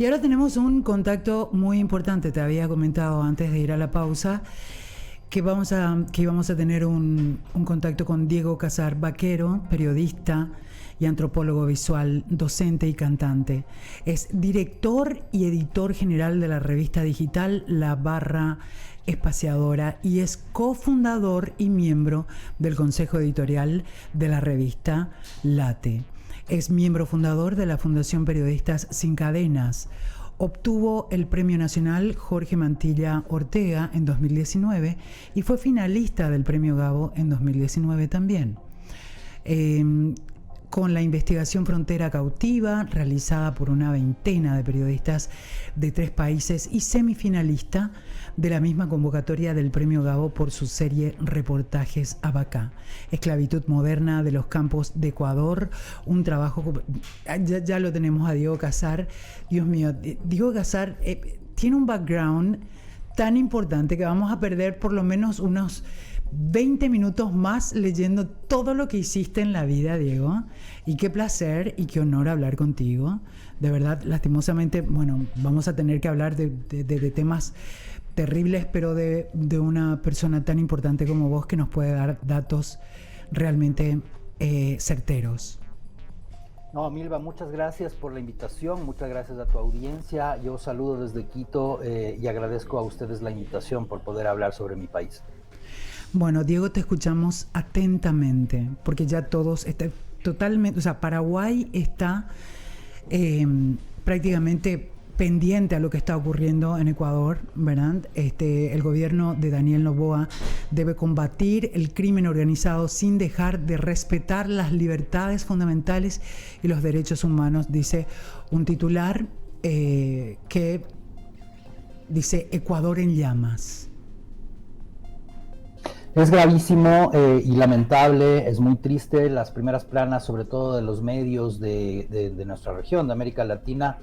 Y ahora tenemos un contacto muy importante, te había comentado antes de ir a la pausa, que íbamos a tener un contacto con Diego Casar Vaquero, periodista y antropólogo visual, docente y cantante. Es director y editor general de la revista digital La Barra Espaciadora y es cofundador y miembro del consejo editorial de la revista Late. Es miembro fundador de la Fundación Periodistas Sin Cadenas. Obtuvo el Premio Nacional Jorge Mantilla Ortega en 2019 y fue finalista del Premio Gabo en 2019 también. Con la investigación Frontera Cautiva, realizada por una veintena de periodistas de 3 países y semifinalista de la misma convocatoria del Premio Gabo por su serie Reportajes Abacá. Esclavitud moderna de los campos de Ecuador, un trabajo... Ya lo tenemos a Diego Casar. Dios mío, Diego Casar tiene un background tan importante que vamos a perder por lo menos unos 20 minutos más leyendo todo lo que hiciste en la vida, Diego. Y qué placer y qué honor hablar contigo. De verdad, lastimosamente, bueno, vamos a tener que hablar de temas terribles, pero de una persona tan importante como vos que nos puede dar datos realmente certeros. No, Milva, muchas gracias por la invitación, muchas gracias a tu audiencia. Yo saludo desde Quito y agradezco a ustedes la invitación por poder hablar sobre mi país. Bueno, Diego, te escuchamos atentamente, porque ya todos están totalmente, o sea, Paraguay está prácticamente pendiente a lo que está ocurriendo en Ecuador, ¿verdad? El gobierno de Daniel Noboa debe combatir el crimen organizado sin dejar de respetar las libertades fundamentales y los derechos humanos, dice un titular que dice Ecuador en llamas. Es gravísimo y lamentable, es muy triste. Las primeras planas, sobre todo de los medios de nuestra región, de América Latina,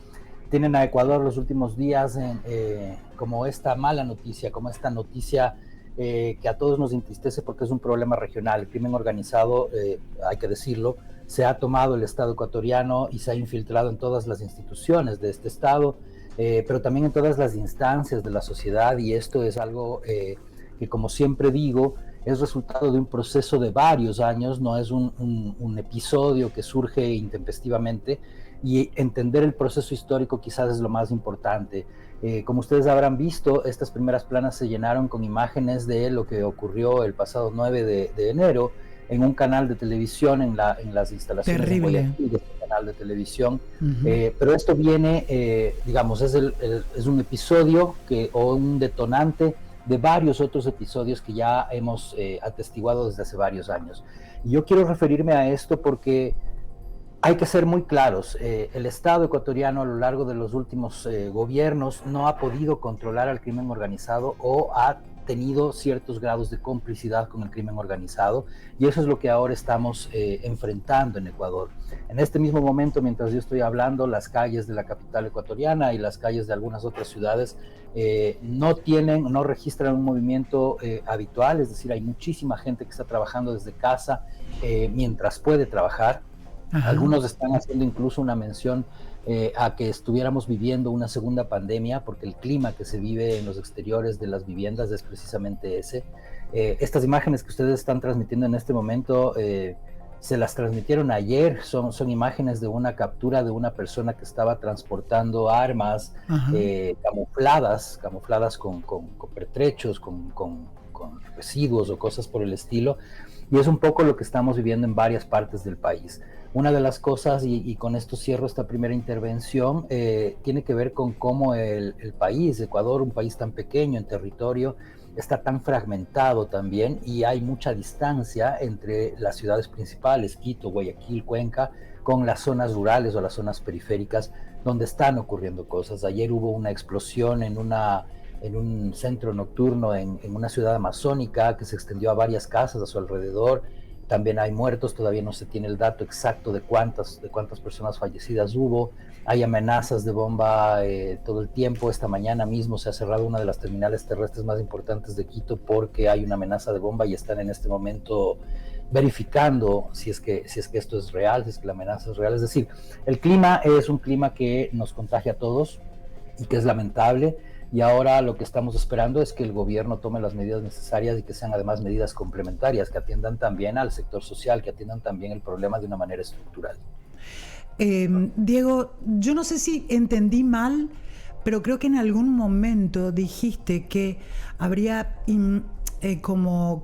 tienen a Ecuador los últimos días como esta mala noticia, como esta noticia que a todos nos entristece porque es un problema regional. El crimen organizado, hay que decirlo, se ha tomado el Estado ecuatoriano y se ha infiltrado en todas las instituciones de este Estado, pero también en todas las instancias de la sociedad, y esto es algo que, como siempre digo, es resultado de un proceso de varios años, no es un episodio que surge intempestivamente, y entender el proceso histórico quizás es lo más importante. Como ustedes habrán visto, estas primeras planas se llenaron con imágenes de lo que ocurrió el pasado 9 de enero en un canal de televisión en las instalaciones de Guayaquil, de este canal de televisión. Pero esto viene, digamos, es un episodio o un detonante de varios otros episodios que ya hemos atestiguado desde hace varios años. Y yo quiero referirme a esto porque hay que ser muy claros. El Estado ecuatoriano a lo largo de los últimos gobiernos no ha podido controlar al crimen organizado o ha tenido ciertos grados de complicidad con el crimen organizado, y eso es lo que ahora estamos enfrentando en Ecuador. En este mismo momento, mientras yo estoy hablando, las calles de la capital ecuatoriana y las calles de algunas otras ciudades no registran un movimiento habitual, es decir, hay muchísima gente que está trabajando desde casa mientras puede trabajar. Ajá. Algunos están haciendo incluso una mención a que estuviéramos viviendo una segunda pandemia, porque el clima que se vive en los exteriores de las viviendas es precisamente ese. Estas imágenes que ustedes están transmitiendo en este momento se las transmitieron ayer, son imágenes de una captura de una persona que estaba transportando armas camufladas con pertrechos, con residuos o cosas por el estilo, y es un poco lo que estamos viviendo en varias partes del país. Una de las cosas, y con esto cierro esta primera intervención, tiene que ver con cómo el país, Ecuador, un país tan pequeño en territorio, está tan fragmentado también, y hay mucha distancia entre las ciudades principales, Quito, Guayaquil, Cuenca, con las zonas rurales o las zonas periféricas donde están ocurriendo cosas. Ayer hubo una explosión en un centro nocturno en una ciudad amazónica que se extendió a varias casas a su alrededor. También hay muertos, todavía no se tiene el dato exacto de cuántas personas fallecidas hubo. Hay amenazas de bomba todo el tiempo. Esta mañana mismo se ha cerrado una de las terminales terrestres más importantes de Quito porque hay una amenaza de bomba y están en este momento verificando si es que esto es real, si es que la amenaza es real. Es decir, el clima es un clima que nos contagia a todos y que es lamentable, y ahora lo que estamos esperando es que el gobierno tome las medidas necesarias y que sean además medidas complementarias, que atiendan también al sector social, que atiendan también el problema de una manera estructural. Diego, yo no sé si entendí mal, pero creo que en algún momento dijiste que habría como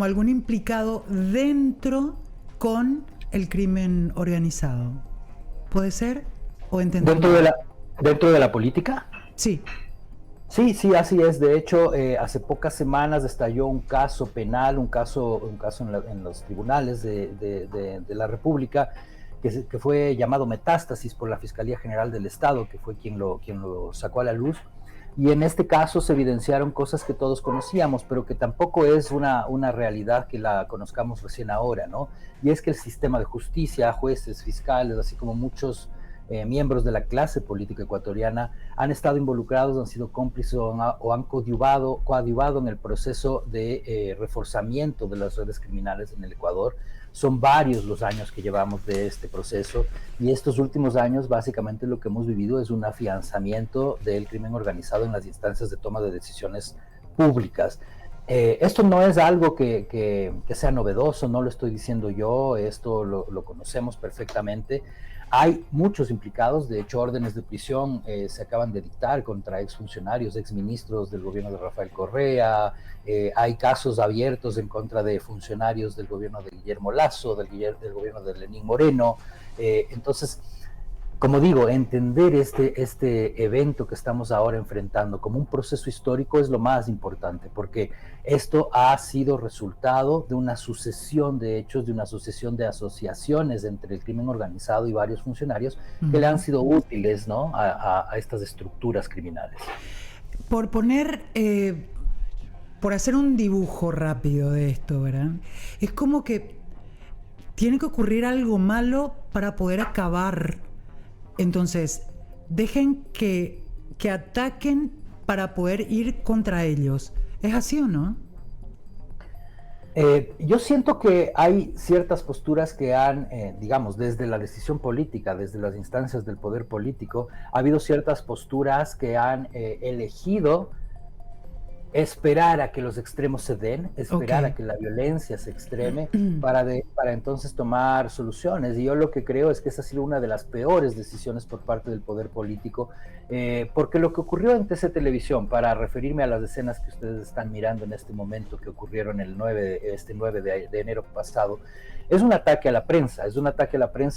algún implicado dentro con el crimen organizado. ¿Puede ser? ¿O entendí mal? Dentro de la política. Sí. Sí, sí, así es. De hecho, hace pocas semanas estalló un caso penal, un caso en los tribunales de la República, que fue llamado Metástasis por la Fiscalía General del Estado, que fue quien lo sacó a la luz. Y en este caso se evidenciaron cosas que todos conocíamos, pero que tampoco es una realidad que la conozcamos recién ahora, ¿no? Y es que el sistema de justicia, jueces, fiscales, así como muchos miembros de la clase política ecuatoriana han estado involucrados, han sido cómplices o han coadyuvado en el proceso de reforzamiento de las redes criminales en el Ecuador. Son varios los años que llevamos de este proceso, y estos últimos años básicamente lo que hemos vivido es un afianzamiento del crimen organizado en las instancias de toma de decisiones públicas. Esto no es algo que sea novedoso, no lo estoy diciendo yo, esto lo conocemos perfectamente. Hay muchos implicados, de hecho órdenes de prisión se acaban de dictar contra exfuncionarios, exministros del gobierno de Rafael Correa, hay casos abiertos en contra de funcionarios del gobierno de Guillermo Lasso, del gobierno de Lenín Moreno. Entonces, como digo, entender este evento que estamos ahora enfrentando como un proceso histórico es lo más importante, porque esto ha sido resultado de una sucesión de hechos, de una sucesión de asociaciones entre el crimen organizado y varios funcionarios que le han sido útiles, ¿no?, a estas estructuras criminales. Por poner, por hacer un dibujo rápido de esto, ¿verdad? Es como que tiene que ocurrir algo malo para poder acabar. Entonces, dejen que ataquen para poder ir contra ellos. ¿Es así o no? Yo siento que hay ciertas posturas que han, digamos, desde la decisión política, desde las instancias del poder político, ha habido ciertas posturas que han elegido esperar a que los extremos se den, esperar a que la violencia se extreme para entonces tomar soluciones. Y yo lo que creo es que esa ha sido una de las peores decisiones por parte del poder político, porque lo que ocurrió en TC Televisión, para referirme a las escenas que ustedes están mirando en este momento, que ocurrieron este 9 de enero pasado, es un ataque a la prensa,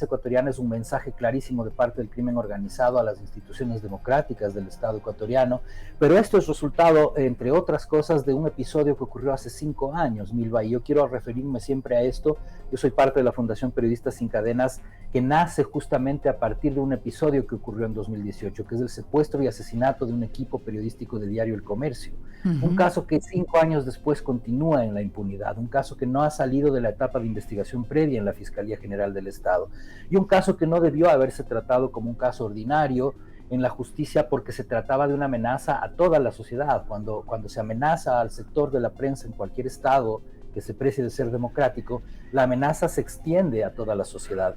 ecuatoriana, es un mensaje clarísimo de parte del crimen organizado a las instituciones democráticas del Estado ecuatoriano, pero esto es resultado, entre otras cosas, de un episodio que ocurrió hace 5 años, Milva, y yo quiero referirme siempre a esto. Yo soy parte de la Fundación Periodistas Sin Cadenas, que nace justamente a partir de un episodio que ocurrió en 2018, que es el secuestro y asesinato de un equipo periodístico de diario El Comercio. Un caso que 5 años después continúa en la impunidad, un caso que no ha salido de la etapa de investigación previa en la Fiscalía General del Estado, y un caso que no debió haberse tratado como un caso ordinario en la justicia, porque se trataba de una amenaza a toda la sociedad. Cuando se amenaza al sector de la prensa en cualquier estado que se precie de ser democrático, la amenaza se extiende a toda la sociedad.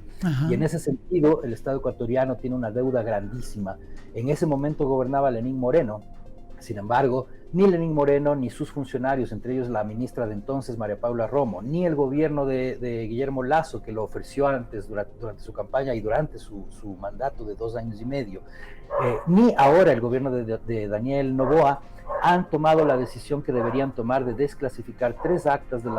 Y en ese sentido, el Estado ecuatoriano tiene una deuda grandísima. En ese momento gobernaba Lenín Moreno. Sin embargo, ni Lenín Moreno ni sus funcionarios, entre ellos la ministra de entonces, María Paula Romo, ni el gobierno de Guillermo Lasso, que lo ofreció antes durante su campaña y durante su mandato de 2 años y medio, ni ahora el gobierno de Daniel Noboa, han tomado la decisión que deberían tomar de desclasificar 3 actas del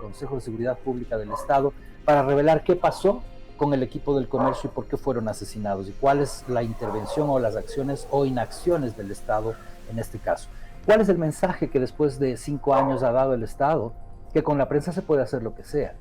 Consejo de Seguridad Pública del Estado para revelar qué pasó con el equipo del comercio y por qué fueron asesinados y cuál es la intervención o las acciones o inacciones del Estado en este caso. ¿Cuál es el mensaje que después de 5 años ha dado el Estado? Que con la prensa se puede hacer lo que sea,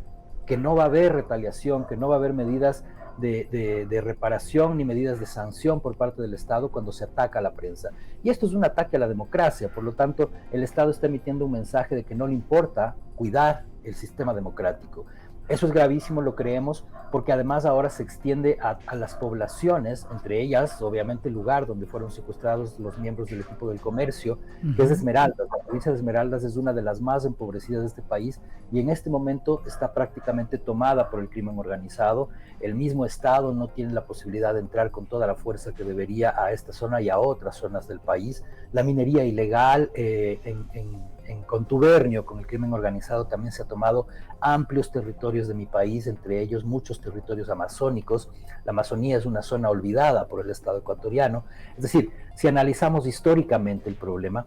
que no va a haber retaliación, que no va a haber medidas de reparación ni medidas de sanción por parte del Estado cuando se ataca a la prensa. Y esto es un ataque a la democracia, por lo tanto, el Estado está emitiendo un mensaje de que no le importa cuidar el sistema democrático. Eso es gravísimo, lo creemos, porque además ahora se extiende a las poblaciones, entre ellas, obviamente, el lugar donde fueron secuestrados los miembros del equipo del comercio, que es Esmeraldas. La provincia de Esmeraldas es una de las más empobrecidas de este país y en este momento está prácticamente tomada por el crimen organizado. El mismo Estado no tiene la posibilidad de entrar con toda la fuerza que debería a esta zona y a otras zonas del país. La minería ilegal en contubernio con el crimen organizado también se ha tomado amplios territorios de mi país, entre ellos muchos territorios amazónicos. La Amazonía es una zona olvidada por el Estado ecuatoriano. Es decir, si analizamos históricamente el problema,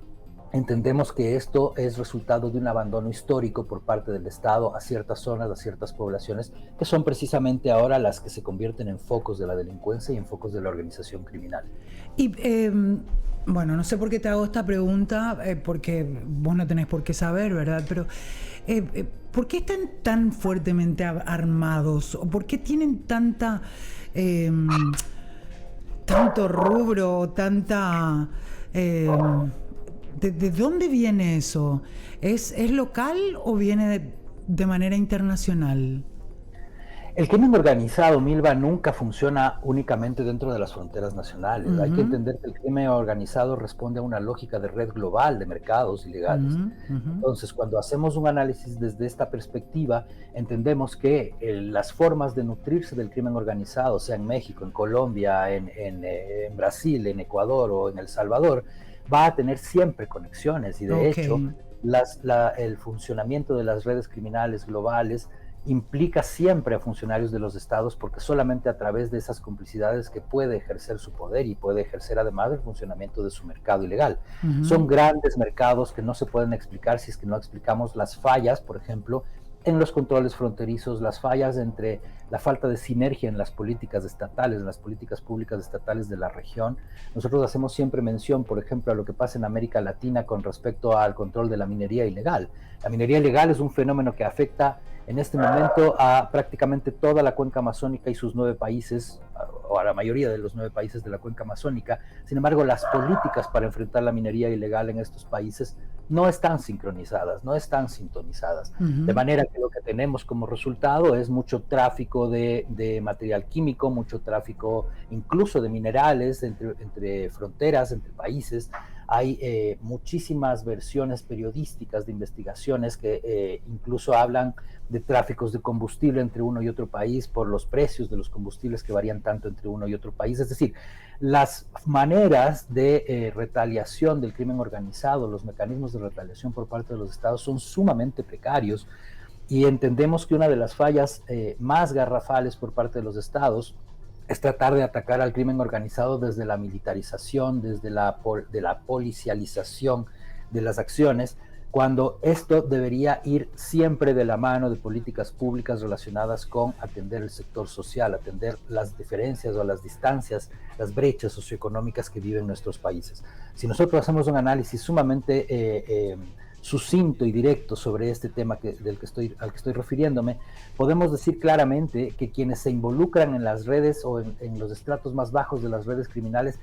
entendemos que esto es resultado de un abandono histórico por parte del Estado a ciertas zonas, a ciertas poblaciones, que son precisamente ahora las que se convierten en focos de la delincuencia y en focos de la organización criminal. Y bueno, no sé por qué te hago esta pregunta, porque vos no tenés por qué saber, ¿verdad? Pero ¿por qué están tan fuertemente armados? ¿O por qué tienen tanto rubro, tanta... ¿de dónde viene eso? ¿Es local o viene de manera internacional? El crimen organizado, Milva, nunca funciona únicamente dentro de las fronteras nacionales. Hay que entender que el crimen organizado responde a una lógica de red global de mercados ilegales. Entonces, cuando hacemos un análisis desde esta perspectiva, entendemos que las formas de nutrirse del crimen organizado, sea en México, en Colombia, en Brasil, en Ecuador o en El Salvador, va a tener siempre conexiones y de hecho el funcionamiento de las redes criminales globales implica siempre a funcionarios de los estados porque solamente a través de esas complicidades que puede ejercer su poder y puede ejercer además el funcionamiento de su mercado ilegal. Son grandes mercados que no se pueden explicar si es que no explicamos las fallas, por ejemplo, en los controles fronterizos, las fallas entre la falta de sinergia en las políticas estatales, en las políticas públicas estatales de la región. Nosotros hacemos siempre mención, por ejemplo, a lo que pasa en América Latina con respecto al control de la minería ilegal. La minería ilegal es un fenómeno que afecta en este momento a prácticamente toda la cuenca amazónica y sus 9 países, o a la mayoría de los 9 países de la cuenca amazónica. Sin embargo, las políticas para enfrentar la minería ilegal en estos países no están sincronizadas, no están sintonizadas. De manera que lo que tenemos como resultado es mucho tráfico de material químico, mucho tráfico incluso de minerales entre fronteras, entre países. Hay muchísimas versiones periodísticas de investigaciones que incluso hablan de tráficos de combustible entre uno y otro país por los precios de los combustibles que varían tanto entre uno y otro país. Es decir, las maneras de retaliación del crimen organizado, los mecanismos de retaliación por parte de los estados son sumamente precarios y entendemos que una de las fallas más garrafales por parte de los estados es tratar de atacar al crimen organizado desde la militarización, desde la policialización de las acciones, cuando esto debería ir siempre de la mano de políticas públicas relacionadas con atender el sector social, atender las diferencias o las distancias, las brechas socioeconómicas que viven nuestros países. Si nosotros hacemos un análisis sumamente sucinto y directo sobre este tema al que estoy refiriéndome, podemos decir claramente que quienes se involucran en las redes o en los estratos más bajos de las redes criminales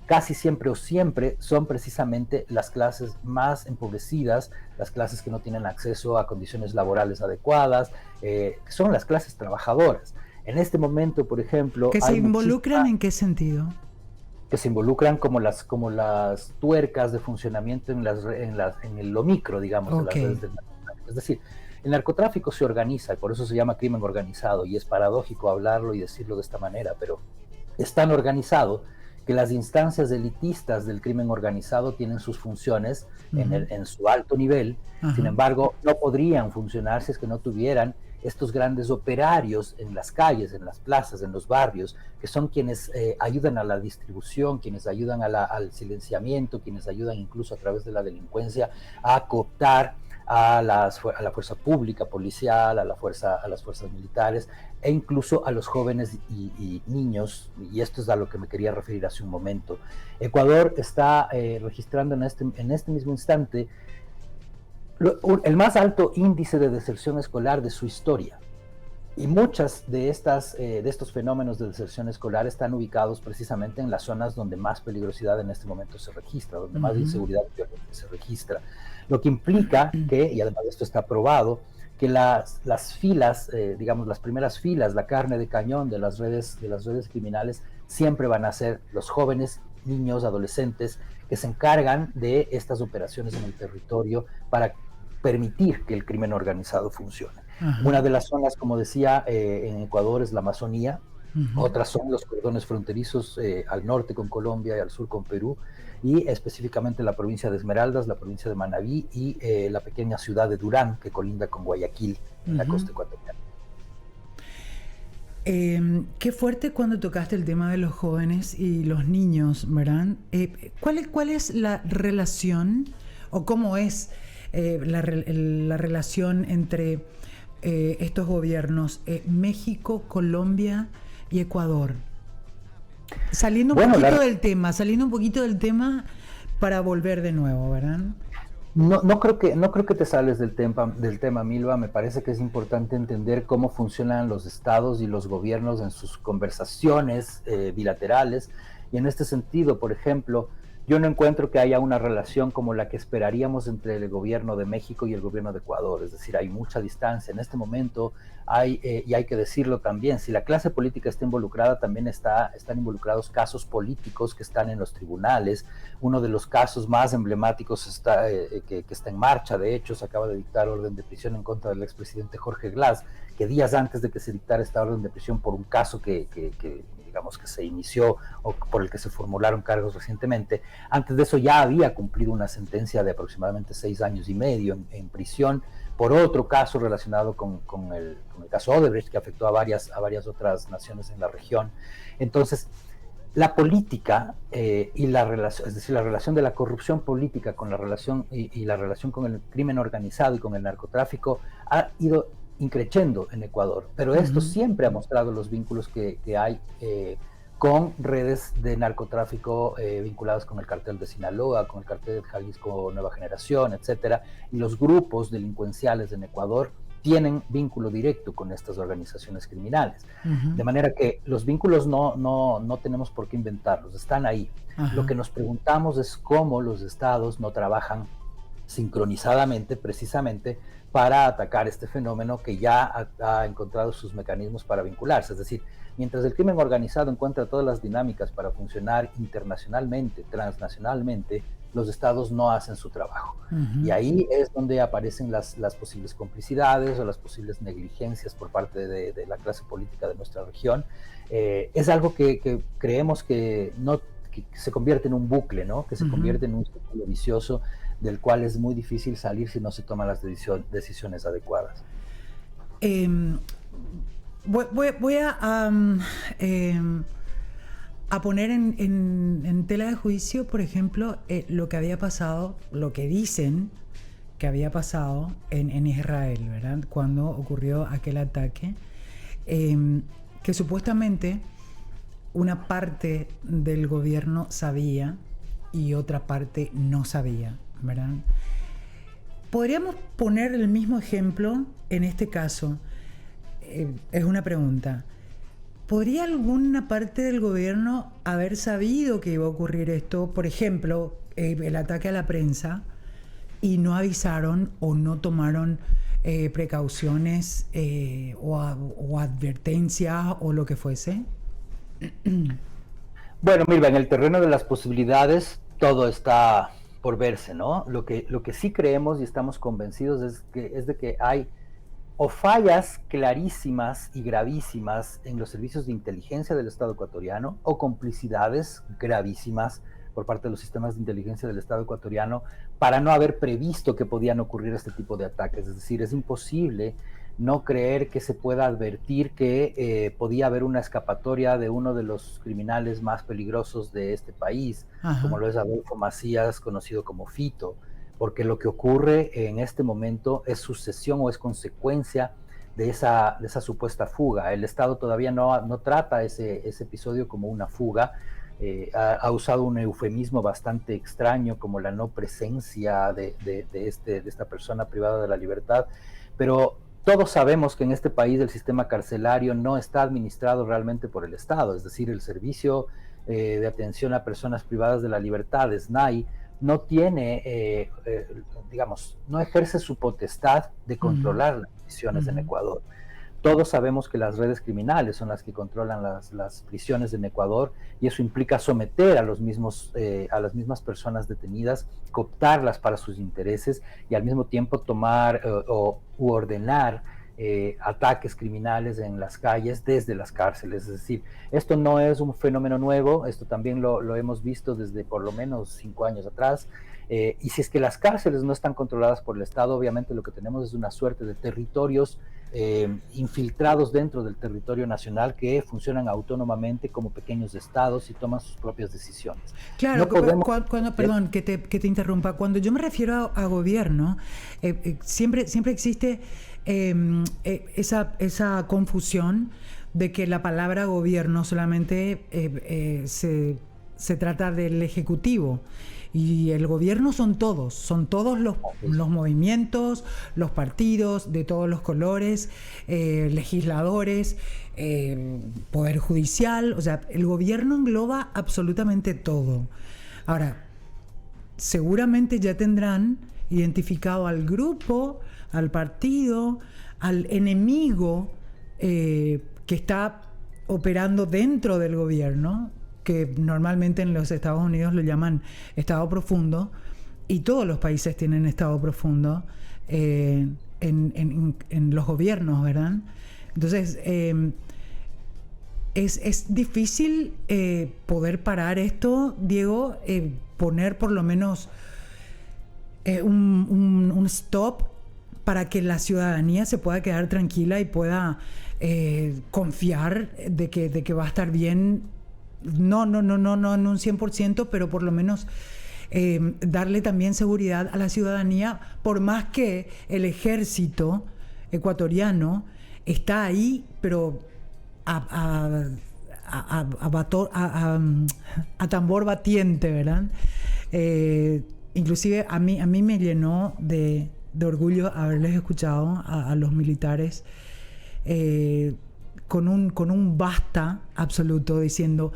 casi siempre o siempre son precisamente las clases más empobrecidas, las clases que no tienen acceso a condiciones laborales adecuadas, que son las clases trabajadoras. En este momento, por ejemplo... ¿Que se involucran en qué sentido? Que se involucran como las tuercas de funcionamiento en lo micro, digamos, de las redes del narcotráfico. Es decir, el narcotráfico se organiza, y por eso se llama crimen organizado, y es paradójico hablarlo y decirlo de esta manera, pero es tan organizado que las instancias elitistas del crimen organizado tienen sus funciones en su alto nivel. Sin embargo, no podrían funcionar si es que no tuvieran estos grandes operarios en las calles, en las plazas, en los barrios, que son quienes ayudan a la distribución, quienes ayudan al silenciamiento, quienes ayudan incluso a través de la delincuencia a cooptar a la fuerza pública, policial, a las fuerzas militares e incluso a los jóvenes y niños, y esto es a lo que me quería referir hace un momento. Ecuador está registrando en este mismo instante el más alto índice de deserción escolar de su historia. Y muchas de estos fenómenos de deserción escolar están ubicados precisamente en las zonas donde más peligrosidad en este momento se registra, donde más inseguridad se registra. Lo que implica que, y además esto está probado, que las filas, digamos, las primeras filas, la carne de cañón de las redes criminales, siempre van a ser los jóvenes, niños, adolescentes, que se encargan de estas operaciones en el territorio para permitir que el crimen organizado funcione. Ajá. Una de las zonas, como decía, en Ecuador es la Amazonía. Otras son los cordones fronterizos al norte con Colombia y al sur con Perú, y específicamente la provincia de Esmeraldas, la provincia de Manabí y la pequeña ciudad de Durán, que colinda con Guayaquil, en la costa ecuatoriana. Qué fuerte cuando tocaste el tema de los jóvenes y los niños, ¿verdad? ¿Cuál es la relación o cómo es la relación entre estos gobiernos, México, Colombia y Ecuador? Saliendo un poquito del tema para volver de nuevo, ¿verdad? No creo que te sales del tema, Milva. Me parece que es importante entender cómo funcionan los estados y los gobiernos en sus conversaciones bilaterales. Y en este sentido, por ejemplo, yo no encuentro que haya una relación como la que esperaríamos entre el gobierno de México y el gobierno de Ecuador. Es decir, hay mucha distancia. En este momento y hay que decirlo también, si la clase política está involucrada, también están involucrados casos políticos que están en los tribunales. Uno de los casos más emblemáticos que está en marcha, de hecho, se acaba de dictar orden de prisión en contra del expresidente Jorge Glass, que días antes de que se dictara esta orden de prisión por un caso que digamos que se inició o por el que se formularon cargos recientemente, antes de eso ya había cumplido una sentencia de aproximadamente 6 años y medio en prisión por otro caso relacionado con el caso Odebrecht, que afectó a varias otras naciones en la región. Entonces, la política y la relación, es decir, la relación de la corrupción política con la relación y la relación con el crimen organizado y con el narcotráfico ha ido increciendo en Ecuador, pero esto siempre ha mostrado los vínculos que hay con redes de narcotráfico vinculadas con el cartel de Sinaloa, con el cartel de Jalisco Nueva Generación, etcétera, y los grupos delincuenciales en Ecuador tienen vínculo directo con estas organizaciones criminales. De manera que los vínculos no tenemos por qué inventarlos, están ahí. Lo que nos preguntamos es cómo los estados no trabajan sincronizadamente, precisamente, para atacar este fenómeno que ya ha encontrado sus mecanismos para vincularse. Es decir, mientras el crimen organizado encuentra todas las dinámicas para funcionar internacionalmente, transnacionalmente, los estados no hacen su trabajo. Y ahí es donde aparecen las posibles complicidades o las posibles negligencias por parte de la clase política de nuestra región. Es algo que creemos que se convierte en un bucle, ¿no? Que se convierte en un círculo vicioso del cual es muy difícil salir si no se toman las decisiones adecuadas. Voy a poner en tela de juicio, por ejemplo, lo que había pasado, lo que dicen que había pasado en Israel, ¿verdad? Cuando ocurrió aquel ataque, que supuestamente una parte del gobierno sabía y otra parte no sabía, ¿verdad? Podríamos poner el mismo ejemplo en este caso. Es una pregunta. ¿Podría alguna parte del gobierno haber sabido que iba a ocurrir esto? Por ejemplo, el ataque a la prensa, y no avisaron o no tomaron precauciones o advertencias o lo que fuese. Bueno, Mirva, en el terreno de las posibilidades todo está por verse, ¿no? Lo que sí creemos y estamos convencidos es de que hay o fallas clarísimas y gravísimas en los servicios de inteligencia del Estado ecuatoriano, o complicidades gravísimas por parte de los sistemas de inteligencia del Estado ecuatoriano para no haber previsto que podían ocurrir este tipo de ataques. Es decir, es imposible no creer que se pueda advertir que podía haber una escapatoria de uno de los criminales más peligrosos de este país, como lo es Adolfo Macías, conocido como Fito, porque lo que ocurre en este momento es sucesión o es consecuencia de esa supuesta fuga. El Estado todavía no trata ese episodio como una fuga. Ha usado un eufemismo bastante extraño como la no presencia de esta persona privada de la libertad, pero todos sabemos que en este país el sistema carcelario no está administrado realmente por el Estado, es decir, el Servicio de Atención a Personas Privadas de la Libertad, SNAI, no tiene, digamos, no ejerce su potestad de controlar las prisiones en Ecuador. Todos sabemos que las redes criminales son las que controlan las prisiones en Ecuador, y eso implica someter a las mismas personas detenidas, cooptarlas para sus intereses y al mismo tiempo tomar u ordenar ataques criminales en las calles desde las cárceles. Es decir, esto no es un fenómeno nuevo, esto también lo hemos visto desde por lo menos 5 años atrás. Y si es que las cárceles no están controladas por el Estado, obviamente lo que tenemos es una suerte de territorios infiltrados dentro del territorio nacional que funcionan autónomamente como pequeños estados y toman sus propias decisiones. Claro, perdón que te interrumpa. Cuando yo me refiero a gobierno, siempre existe esa confusión de que la palabra gobierno solamente se trata del Ejecutivo. Y el gobierno son todos los movimientos, los partidos de todos los colores, legisladores, poder judicial. O sea, el gobierno engloba absolutamente todo. Ahora, seguramente ya tendrán identificado al grupo, al partido, al enemigo que está operando dentro del gobierno, que normalmente en los Estados Unidos lo llaman Estado profundo, y todos los países tienen Estado profundo en los gobiernos, ¿verdad? Entonces, es difícil poder parar esto, Diego, poner por lo menos un stop para que la ciudadanía se pueda quedar tranquila y pueda confiar de que va a estar bien. No en un 100%, pero por lo menos darle también seguridad a la ciudadanía, por más que el ejército ecuatoriano está ahí, pero a tambor batiente, ¿verdad? Inclusive a mí me llenó de orgullo haberles escuchado a los militares con un basta absoluto, diciendo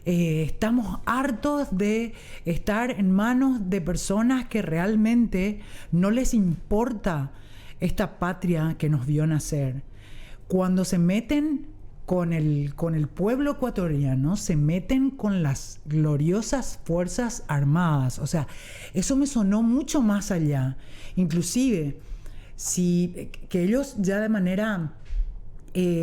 estamos hartos de estar en manos de personas que realmente no les importa esta patria que nos vio nacer. Cuando se meten con el pueblo ecuatoriano, se meten con las gloriosas Fuerzas Armadas. O sea, eso me sonó mucho más allá. Inclusive, que ellos ya de manera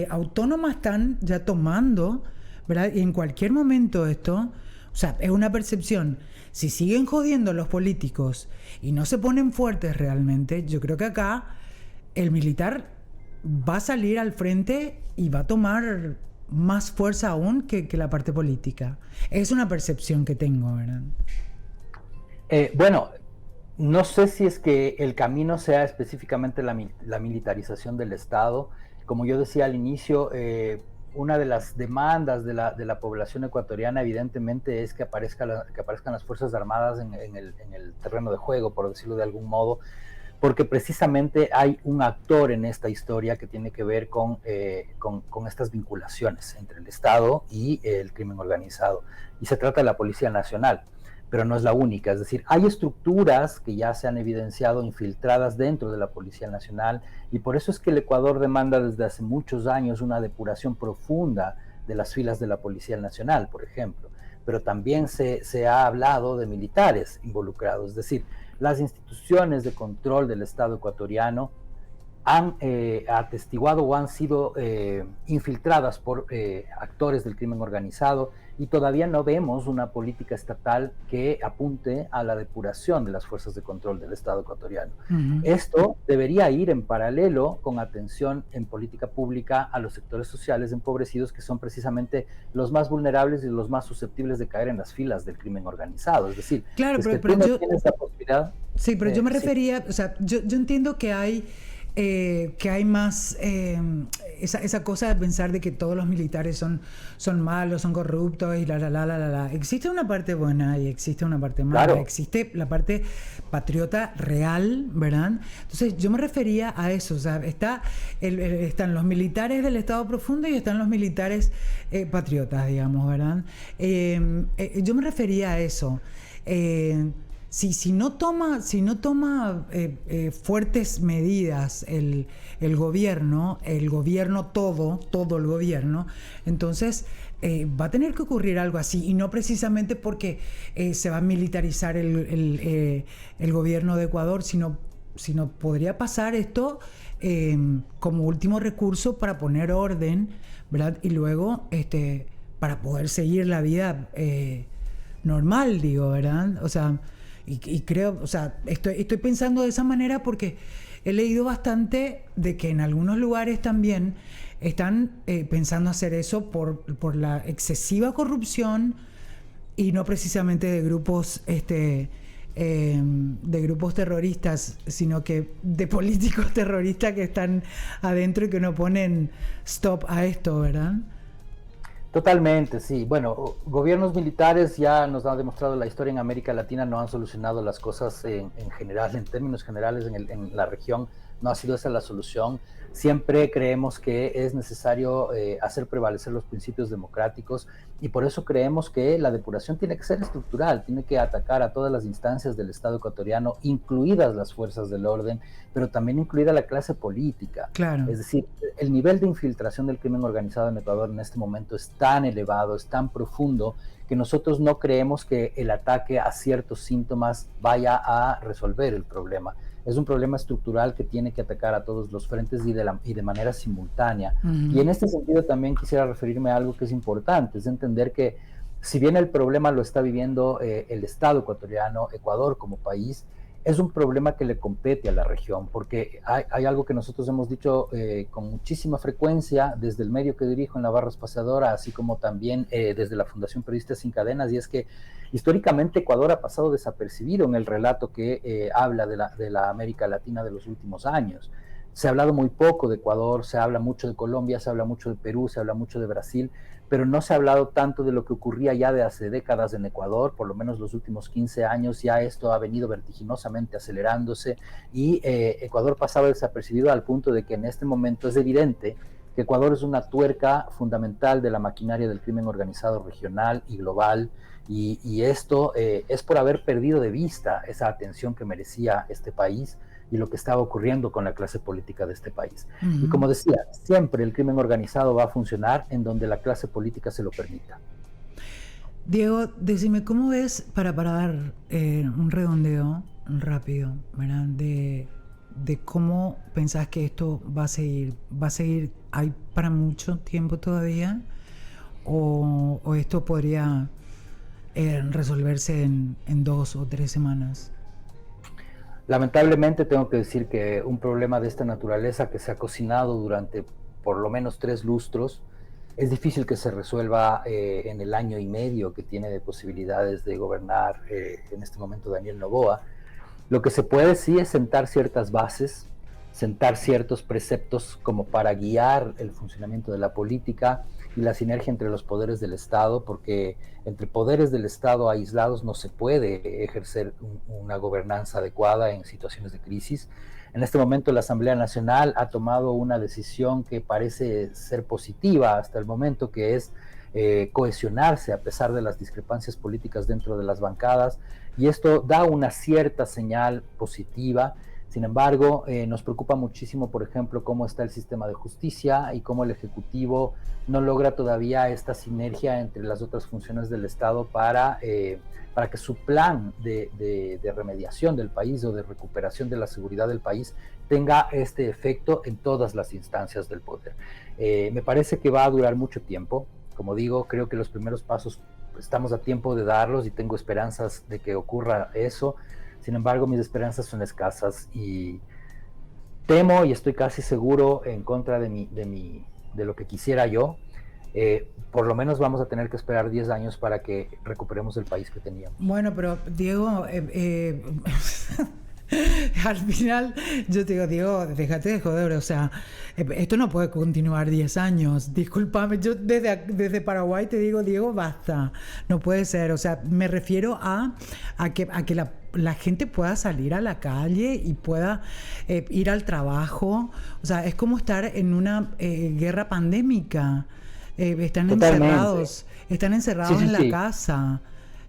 autónoma están ya tomando, ¿verdad? Y en cualquier momento esto, o sea, es una percepción. Si siguen jodiendo los políticos y no se ponen fuertes realmente, yo creo que acá el militar va a salir al frente y va a tomar más fuerza aún que la parte política. Es una percepción que tengo, ¿verdad? Bueno, no sé si es que el camino sea específicamente la militarización del Estado. Como yo decía al inicio, una de las demandas de la población ecuatoriana evidentemente es que aparezcan las Fuerzas Armadas en el terreno de juego, por decirlo de algún modo, porque precisamente hay un actor en esta historia que tiene que ver con estas vinculaciones entre el Estado y el crimen organizado. Y se trata de la Policía Nacional, pero no es la única. Es decir, hay estructuras que ya se han evidenciado infiltradas dentro de la Policía Nacional, y por eso es que el Ecuador demanda desde hace muchos años una depuración profunda de las filas de la Policía Nacional, por ejemplo. Pero también se ha hablado de militares involucrados, es decir, las instituciones de control del Estado ecuatoriano han atestiguado o han sido infiltradas por actores del crimen organizado, y todavía no vemos una política estatal que apunte a la depuración de las fuerzas de control del Estado ecuatoriano. Esto debería ir en paralelo con atención en política pública a los sectores sociales empobrecidos, que son precisamente los más vulnerables y los más susceptibles de caer en las filas del crimen organizado. Es decir, claro, es pero tú no tienes la posibilidad. Sí, pero yo me refería, o sea, yo entiendo que hay más esa cosa de pensar de que todos los militares son malos, son corruptos y la. Existe una parte buena y existe una parte mala. Claro. Existe la parte patriota real, ¿verdad? Entonces yo me refería a eso. O sea, están los militares del Estado profundo y están los militares patriotas, digamos, ¿verdad? Yo me refería a eso. si no toma fuertes medidas el gobierno todo el gobierno, entonces va a tener que ocurrir algo así, y no precisamente porque se va a militarizar el gobierno de Ecuador, sino podría pasar esto como último recurso para poner orden, ¿verdad? Y luego para poder seguir la vida normal, digo, ¿verdad? O sea, y creo, o sea, estoy pensando de esa manera porque he leído bastante de que en algunos lugares también están pensando hacer eso por la excesiva corrupción, y no precisamente de grupos terroristas, sino que de políticos terroristas que están adentro y que no ponen stop a esto, ¿verdad? Totalmente, sí. Bueno, gobiernos militares, ya nos ha demostrado la historia en América Latina, no han solucionado las cosas en general, en términos generales en la región. No ha sido esa la solución. Siempre creemos que es necesario hacer prevalecer los principios democráticos, y por eso creemos que la depuración tiene que ser estructural, tiene que atacar a todas las instancias del Estado ecuatoriano, incluidas las fuerzas del orden, pero también incluida la clase política. Claro. Es decir, el nivel de infiltración del crimen organizado en Ecuador en este momento es tan elevado, es tan profundo, que nosotros no creemos que el ataque a ciertos síntomas vaya a resolver el problema. Es un problema estructural que tiene que atacar a todos los frentes y de manera simultánea. Y en este sentido también quisiera referirme a algo que es importante, es entender que si bien el problema lo está viviendo el Estado ecuatoriano, Ecuador como país, es un problema que le compete a la región, porque hay algo que nosotros hemos dicho con muchísima frecuencia desde el medio que dirijo en la Barra Espaciadora, así como también desde la Fundación Periodistas Sin Cadenas, y es que históricamente Ecuador ha pasado desapercibido en el relato que habla de la América Latina de los últimos años. Se ha hablado muy poco de Ecuador, se habla mucho de Colombia, se habla mucho de Perú, se habla mucho de Brasil, pero no se ha hablado tanto de lo que ocurría ya de hace décadas en Ecuador, por lo menos los últimos 15 años, ya esto ha venido vertiginosamente acelerándose, y Ecuador pasaba desapercibido al punto de que en este momento es evidente que Ecuador es una tuerca fundamental de la maquinaria del crimen organizado regional y global, y esto es por haber perdido de vista esa atención que merecía este país y lo que estaba ocurriendo con la clase política de este país. Y como decía, siempre el crimen organizado va a funcionar en donde la clase política se lo permita. Diego, decime, ¿cómo ves, para dar un redondeo rápido, ¿verdad? De cómo pensás que esto va a seguir? ¿Va a seguir, hay para mucho tiempo todavía? ¿O esto podría resolverse en 2 o 3 semanas? Lamentablemente tengo que decir que un problema de esta naturaleza que se ha cocinado durante por lo menos 3 lustros, es difícil que se resuelva en el año y medio que tiene de posibilidades de gobernar en este momento Daniel Noboa. Lo que se puede sí es sentar ciertas bases, sentar ciertos preceptos como para guiar el funcionamiento de la política y la sinergia entre los poderes del Estado, porque entre poderes del Estado aislados no se puede ejercer una gobernanza adecuada en situaciones de crisis. En este momento la Asamblea Nacional ha tomado una decisión que parece ser positiva hasta el momento, que es cohesionarse a pesar de las discrepancias políticas dentro de las bancadas, y esto da una cierta señal positiva. Sin embargo, nos preocupa muchísimo, por ejemplo, cómo está el sistema de justicia y cómo el Ejecutivo no logra todavía esta sinergia entre las otras funciones del Estado para que su plan de remediación del país o de recuperación de la seguridad del país tenga este efecto en todas las instancias del poder. Me parece que va a durar mucho tiempo. Como digo, creo que los primeros pasos estamos a tiempo de darlos y tengo esperanzas de que ocurra eso. Sin embargo, mis esperanzas son escasas y temo y estoy casi seguro en contra de lo que quisiera yo. Por lo menos vamos a tener que esperar 10 años para que recuperemos el país que teníamos. Bueno, pero Diego, al final yo te digo, Diego, déjate de joder, o sea, esto no puede continuar 10 años, discúlpame, yo desde Paraguay te digo, Diego, basta, no puede ser, o sea, me refiero a que la gente pueda salir a la calle y pueda ir al trabajo, o sea, es como estar en una guerra pandémica. Están Totalmente. encerrados sí, en la casa.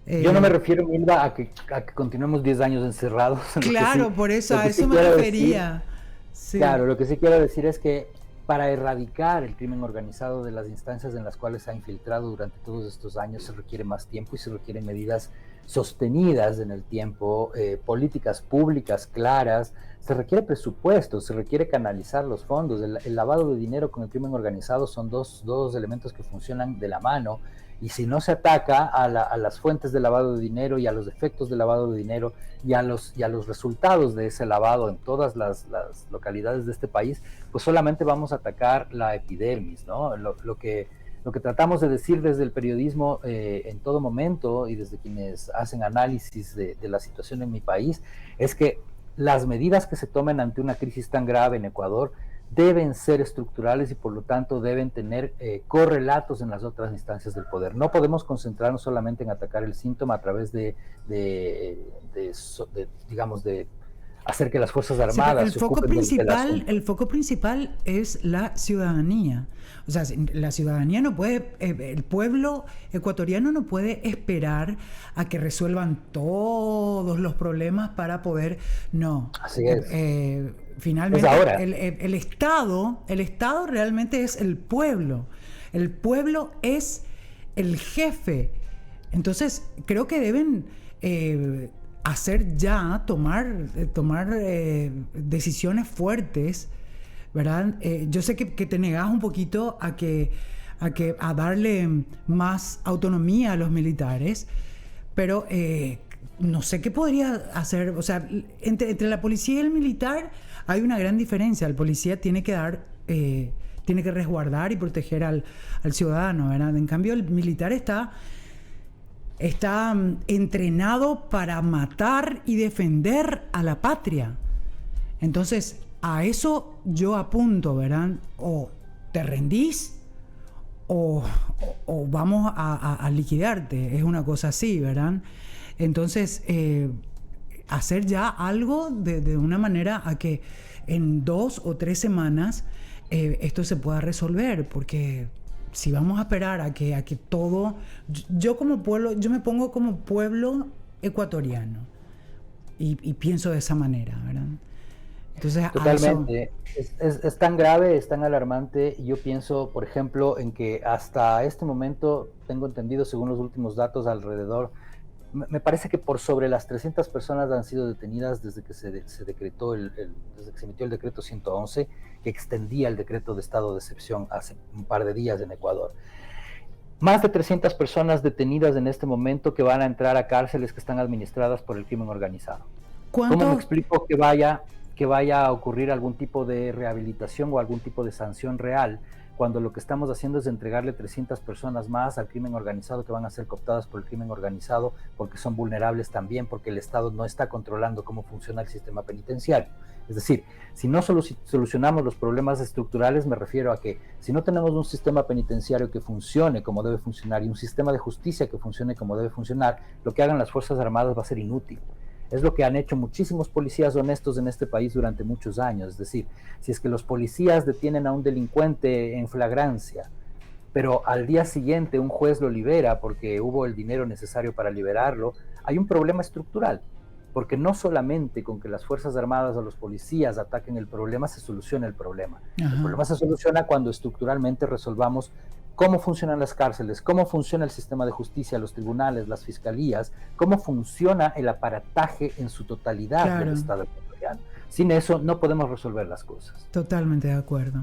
Yo no me refiero, Milva, a que continuemos 10 años encerrados. Claro, por eso, a eso me refería. Sí. Claro, lo que sí quiero decir es que para erradicar el crimen organizado de las instancias en las cuales se ha infiltrado durante todos estos años se requiere más tiempo y se requieren medidas sostenidas en el tiempo, políticas públicas claras, se requiere presupuesto, se requiere canalizar los fondos. El lavado de dinero con el crimen organizado son dos elementos que funcionan de la mano, y si no se ataca a las fuentes de lavado de dinero y a los efectos del lavado de dinero y a los resultados de ese lavado en todas las localidades de este país, pues solamente vamos a atacar la epidermis, ¿no? Lo que tratamos de decir desde el periodismo en todo momento y desde quienes hacen análisis de la situación en mi país es que las medidas que se tomen ante una crisis tan grave en Ecuador deben ser estructurales y por lo tanto deben tener correlatos en las otras instancias del poder. No podemos concentrarnos solamente en atacar el síntoma a través de hacer que las Fuerzas Armadas sí, el foco principal es la ciudadanía. O sea, la ciudadanía no puede, el pueblo ecuatoriano no puede esperar a que resuelvan todos los problemas para poder, no. Así es. Finalmente, el Estado realmente es el pueblo. El pueblo es el jefe. Entonces, creo que deben tomar decisiones fuertes, ¿verdad? Yo sé que te negás un poquito a darle más autonomía a los militares, pero no sé qué podría hacer. O sea, entre la policía y el militar hay una gran diferencia. El policía tiene que resguardar y proteger al ciudadano, ¿verdad? En cambio, el militar está entrenado para matar y defender a la patria. Entonces, a eso yo apunto, ¿verdad? O te rendís o vamos a liquidarte. Es una cosa así, ¿verdad? Entonces, hacer ya algo de una manera a que en 2 o 3 semanas esto se pueda resolver, porque si vamos a esperar a que todo... Yo como pueblo, yo me pongo como pueblo ecuatoriano y pienso de esa manera, ¿verdad? Entonces, totalmente. Es tan grave, es tan alarmante. Yo pienso, por ejemplo, en que hasta este momento, tengo entendido, según los últimos datos, alrededor... Me parece que por sobre las 300 personas han sido detenidas desde que se decretó desde que se emitió el decreto 111, que extendía el decreto de estado de excepción hace un par de días en Ecuador. Más de 300 personas detenidas en este momento que van a entrar a cárceles que están administradas por el crimen organizado. ¿Cómo me explico que vaya a ocurrir algún tipo de rehabilitación o algún tipo de sanción real cuando lo que estamos haciendo es entregarle 300 personas más al crimen organizado que van a ser cooptadas por el crimen organizado porque son vulnerables también, porque el Estado no está controlando cómo funciona el sistema penitenciario? Es decir, si no solucionamos los problemas estructurales, me refiero a que si no tenemos un sistema penitenciario que funcione como debe funcionar y un sistema de justicia que funcione como debe funcionar, lo que hagan las Fuerzas Armadas va a ser inútil. Es lo que han hecho muchísimos policías honestos en este país durante muchos años. Es decir, si es que los policías detienen a un delincuente en flagrancia, pero al día siguiente un juez lo libera porque hubo el dinero necesario para liberarlo, hay un problema estructural. Porque no solamente con que las Fuerzas Armadas o los policías ataquen el problema se soluciona el problema. Ajá. El problema se soluciona cuando estructuralmente resolvamos cómo funcionan las cárceles, cómo funciona el sistema de justicia, los tribunales, las fiscalías, cómo funciona el aparataje en su totalidad del Estado ecuatoriano. Sin eso no podemos resolver las cosas. Totalmente de acuerdo.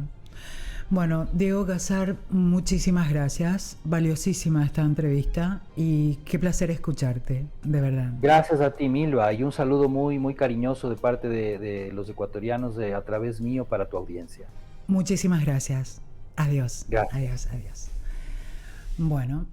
Bueno, Diego Casar, muchísimas gracias. Valiosísima esta entrevista y qué placer escucharte, de verdad. Gracias a ti, Milva, y un saludo muy, muy cariñoso de parte de los ecuatorianos a través mío para tu audiencia. Muchísimas gracias. Adiós. Gracias. Adiós, adiós. Bueno.